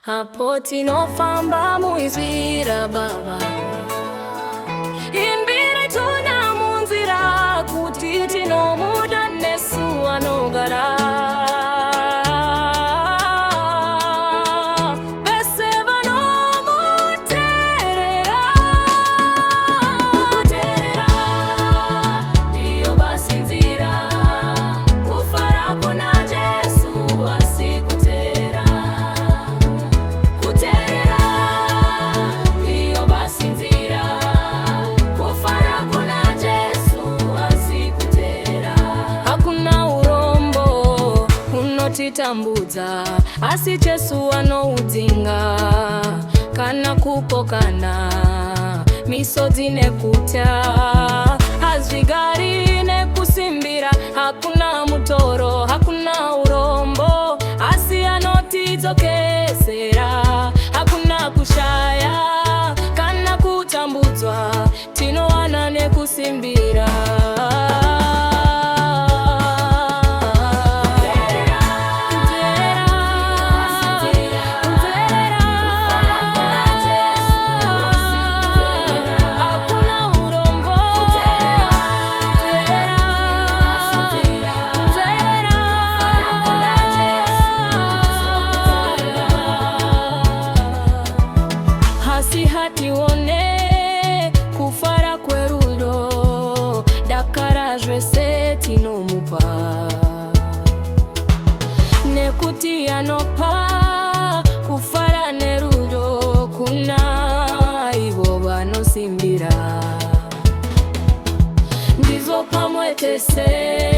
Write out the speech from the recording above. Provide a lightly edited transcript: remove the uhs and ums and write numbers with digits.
Hapo tinofamba muizira baba imbire tuna munzira kuti tinomuda nesu anogara bese vanomuterera kuterera ndiyo basi nzira kufara kuna Jesu asikutera kuterera ndiyo basi nzira kufara kuna Jesu asikutera hakuna urombo unotitambudza asi Jesu anoudzinga kana kupokana misodzi nekutya hazvigari nekusimbira hakuna mutoro hakuna urombo asi anotidzokesera hakuna kushaya kana kutambudzwa tinowana nekusimbira hatione kufara kwerudo dakara zvese tinomupa nekuti anopa kufara nerudo kuna ivo vanosimbira ndizo pamwe tese